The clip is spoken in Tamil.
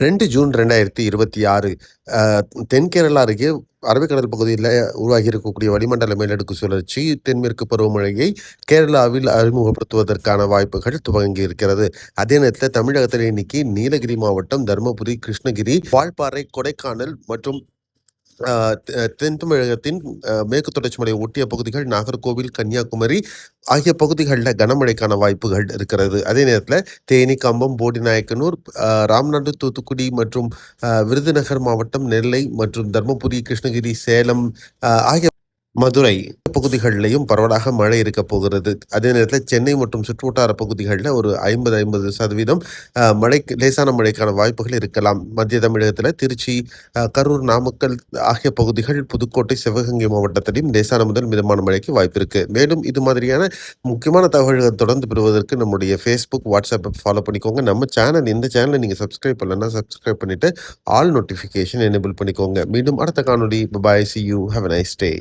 2 ஜூன் 2026 அ தென் கேரளா அருகே அரபிக்கடல் பகுதியில உருவாகி இருக்கக்கூடிய வளிமண்டல மேலடுக்கு சுழற்சி தென்மேற்கு பருவமழையை கேரளாவில் அறிமுகப்படுத்துவதற்கான வாய்ப்புகள் துவங்கி இருக்கிறது. அதே நேரத்தில தமிழகத்தில இன்னைக்கு நீலகிரி மாவட்டம், தருமபுரி, கிருஷ்ணகிரி, வால்பாறை, கொடைக்கானல் மற்றும் அ தென் தமிழகத்தின் மேற்கு தொடர்ச்சி மலையை ஒட்டிய பகுதிகள், நாகர்கோவில், கன்னியாகுமரி ஆகிய பகுதிகள்ல கனமழைக்கான வாய்ப்புகள் இருக்கிறது. அதே நேரத்தில தேனி, கம்பம், போடிநாயக்கனூர், ராம்நாடு, தூத்துக்குடி மற்றும் விருதுநகர் மாவட்டம், நெல்லை மற்றும் தர்மபுரி, கிருஷ்ணகிரி, சேலம் ஆகிய மதுரை பகுதிகளிலையும் பரவலாக மழை இருக்க போகிறது. அதே நேரத்தில் சென்னை மற்றும் சுற்றுவட்டார பகுதிகளில் ஒரு 50% லேசான மழைக்கான வாய்ப்புகள் இருக்கலாம். மத்திய தமிழகத்தில் திருச்சி, கரூர், நாமக்கல் ஆகிய பகுதிகள், புதுக்கோட்டை, சிவகங்கை மாவட்டத்திலும் லேசான முதல் மிதமான மழைக்கு வாய்ப்பு இருக்கு. மேலும் இது மாதிரியான முக்கியமான தகவல்கள் தொடர்ந்து பெறுவதற்கு நம்முடைய Facebook, WhatsApp ஃபாலோ பண்ணிக்கோங்க. இந்த சேனலை நீங்க சப்ஸ்கிரைப் பண்ணலன்னா சப்ஸ்கிரைப் பண்ணிட்டு ஆல் நோட்டிஃபிகேஷன் எனேபிள் பண்ணிக்கோங்க. மீண்டும் அடுத்த காணொளி. பாய், see you, have a nice day.